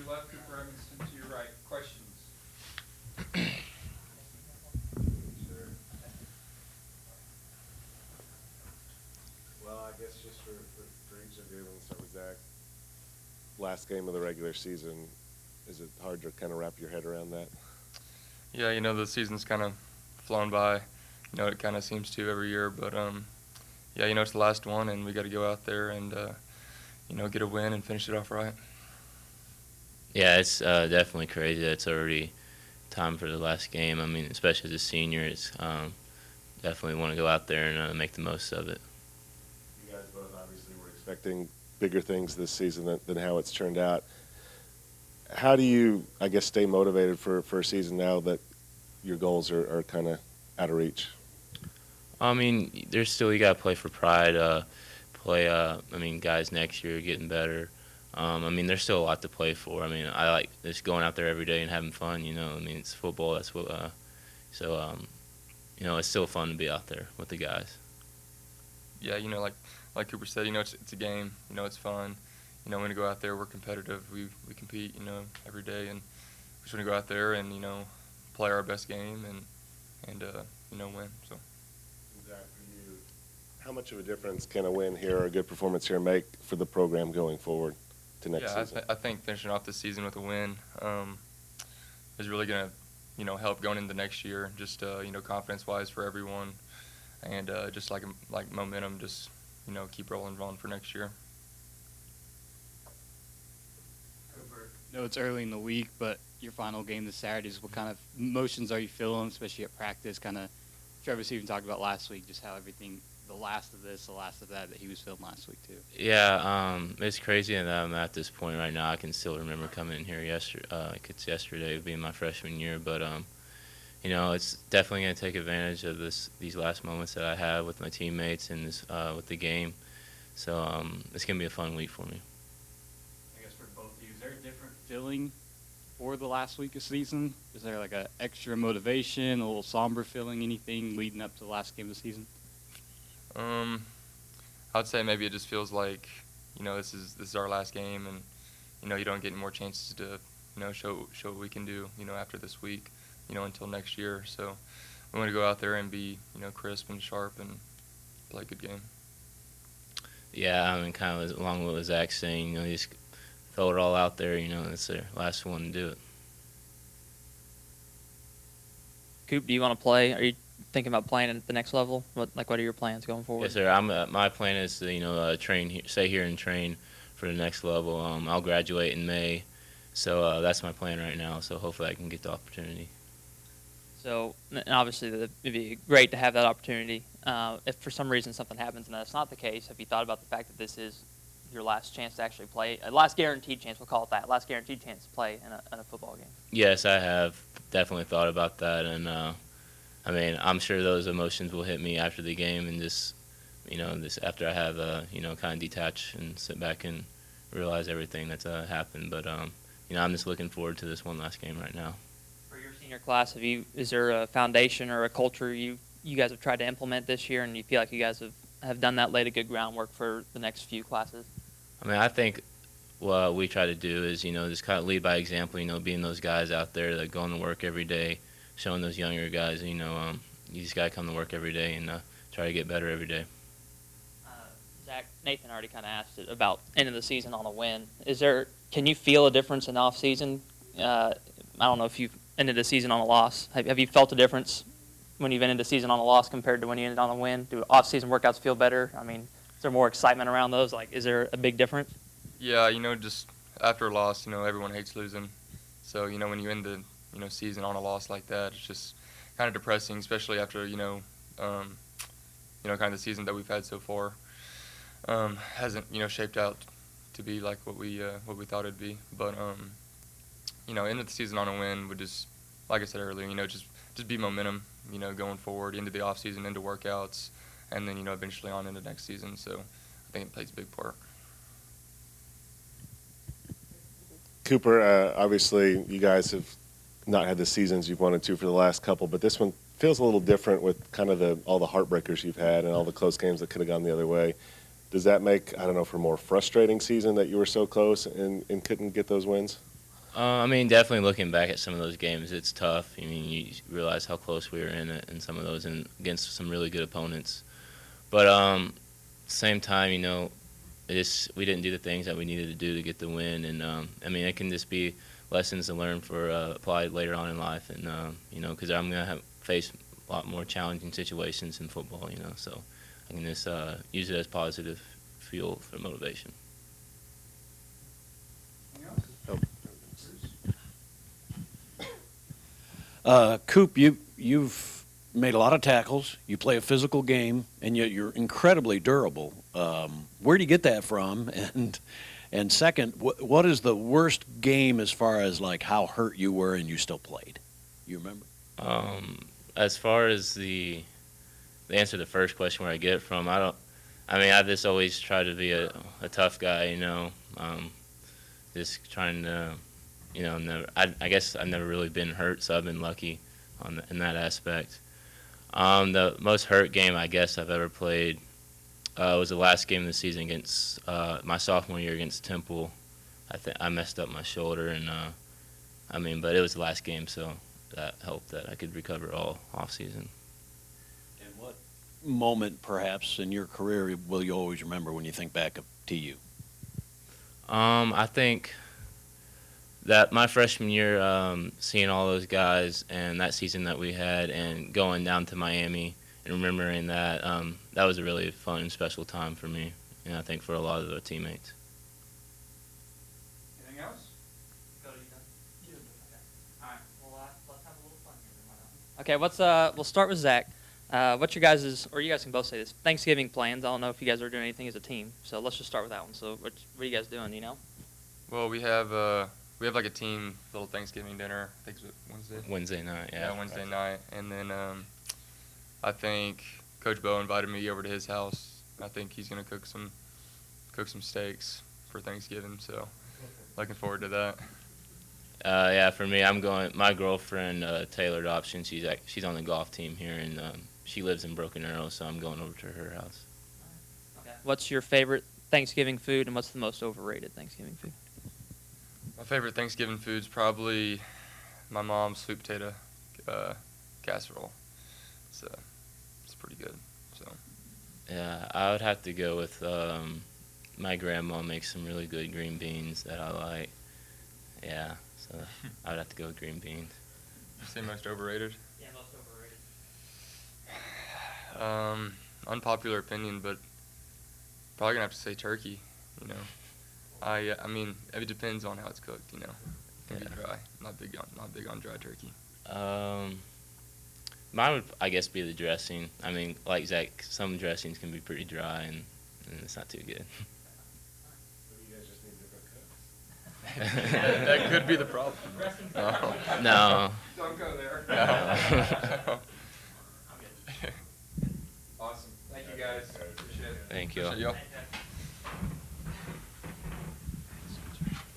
your left, Cooper Edmiston to your right. Questions? Well, I guess just for each of you, we'll start with Zach. Last game of the regular season, is it hard to kind of wrap your head around that? Yeah, the season's kind of flown by. It kind of seems to every year, but yeah, it's the last one, and we got to go out there and get a win and finish it off right. Yeah, it's definitely crazy that it's already time for the last game. I mean, especially as a senior, it's definitely want to go out there and make the most of it. You guys both obviously were expecting bigger things this season than how it's turned out. How do you, I guess, stay motivated for a season now that your goals are kind of out of reach? I mean, there's still, you got to play for pride. I mean, guys next year are getting better. I mean, there's still a lot to play for. I mean, I like just going out there every day and having fun, I mean, it's football. That's what, it's still fun to be out there with the guys. Yeah, like Cooper said, it's a game. It's fun. When we go out there, we're competitive. We compete, every day, and we just want to go out there and play our best game and win. So. Zach, for you, how much of a difference can a win here or a good performance here make for the program going forward to next season? I think finishing off this season with a win is really going to help going into next year. Just confidence-wise for everyone, and just like momentum, just keep rolling on for next year. No, it's early in the week, but your final game this Saturday, what kind of emotions are you feeling, especially at practice? Kind of, Travis even talked about last week, just how everything, the last of this, the last of that he was feeling last week too. Yeah, it's crazy that I'm at this point right now. I can still remember coming in here yesterday being my freshman year, but it's definitely going to take advantage of these last moments that I have with my teammates and with the game. So it's going to be a fun week for me. I guess for both of you, is there a different feeling for the last week of season? Is there like a extra motivation, a little somber feeling, anything leading up to the last game of the season? I'd say maybe it just feels like this is our last game, and you don't get any more chances to show what we can do after this week until next year. So we want to go out there and be crisp and sharp and play a good game. Yeah, I mean, kind of along with what Zach's saying, just throw it all out there. It's their last one to do it. Coop, do you want to play? Are you thinking about playing at the next level? What are your plans going forward? Yes, sir. My plan is to train, stay here and train for the next level. I'll graduate in May, so that's my plan right now. So hopefully I can get the opportunity. So, and obviously, it'd be great to have that opportunity. If for some reason something happens and that's not the case, have you thought about the fact that this is your last chance to actually play, last guaranteed chance, we'll call it that, last guaranteed chance to play in a football game? Yes, I have definitely thought about that, and I mean, I'm sure those emotions will hit me after the game, and just after I have kind of detach and sit back and realize everything that's happened. But I'm just looking forward to this one last game right now. For your senior class, is there a foundation or a culture you guys have tried to implement this year, and you feel like you guys have done that, laid a good groundwork for the next few classes? I mean, I think what we try to do is, just kind of lead by example, being those guys out there that go to work every day, showing those younger guys, you just got to come to work every day and try to get better every day. Zach, Nathan already kind of asked it about end of the season on a win. Can you feel a difference in off season? I don't know if you've ended the season on a loss. Have you felt a difference when you've ended the season on a loss compared to when you ended on a win? Do off season workouts feel better? I mean, is there more excitement around those? Like, is there a big difference? Yeah, just after a loss, everyone hates losing. So, when you end the, season on a loss like that, it's just kind of depressing, especially after, kind of the season that we've had so far hasn't, shaped out to be like what we thought it'd be. But, end of the season on a win would just, like I said earlier, just be momentum, going forward into the off season, into workouts, and then, eventually on into next season. So I think it plays a big part. Cooper, obviously you guys have not had the seasons you've wanted to for the last couple, but this one feels a little different with kind of all the heartbreakers you've had and all the close games that could have gone the other way. Does that make, I don't know, for a more frustrating season that you were so close and couldn't get those wins? I mean, definitely looking back at some of those games, it's tough. I mean, you realize how close we were in some of those and against some really good opponents. But same time, we didn't do the things that we needed to do to get the win. And, I mean, it can just be lessons to learn for applied later on in life. And, because I'm going to face a lot more challenging situations in football, so I can just use it as positive fuel for motivation. Anything else? Coop, you've made a lot of tackles. You play a physical game, and yet you're incredibly durable. Where do you get that from? And second, what is the worst game as far as like how hurt you were and you still played? You remember? As far as the answer to the first question, where I get it from, I just always try to be a tough guy, just trying to, I guess I've never really been hurt, so I've been lucky in that aspect. The most hurt game I guess I've ever played was the last game of the season against my sophomore year against Temple. I messed up my shoulder, and but it was the last game, so that helped that I could recover all off season. And what moment, perhaps, in your career will you always remember when you think back to you? I think that my freshman year, seeing all those guys and that season that we had and going down to Miami and remembering that, that was a really fun and special time for me, and I think for a lot of the teammates. Anything else? All right. Well, let's have a little fun here. Okay, we'll start with Zach. What's your guys', or you guys can both say this, Thanksgiving plans? I don't know if you guys are doing anything as a team, so let's just start with that one. So what are you guys doing, Well, we have like a team little Thanksgiving dinner. I think it's Wednesday. Wednesday night, yeah. Yeah, Wednesday night, and then I think Coach Bo invited me over to his house. I think he's gonna cook some steaks for Thanksgiving. So looking forward to that. Yeah, for me, I'm going. My girlfriend, Taylor Dobson, she's on the golf team here, and she lives in Broken Arrow, so I'm going over to her house. Okay. What's your favorite Thanksgiving food, and what's the most overrated Thanksgiving food? My favorite Thanksgiving food's probably my mom's sweet potato casserole. It's pretty good. So. Yeah, I would have to go with my grandma makes some really good green beans that I like. Yeah, so I would have to go with green beans. You say most overrated? Yeah, most overrated. Unpopular opinion, but probably gonna have to say turkey. I mean, it depends on how it's cooked. It can be dry. Not big on dry turkey. Mine would, I guess, be the dressing. I mean, like Zach, some dressings can be pretty dry, and it's not too good. You guys just need different cooks. That could be the problem. No. Don't go there. No. Awesome. Thank you guys. Appreciate it. Thank you. Appreciate y'all.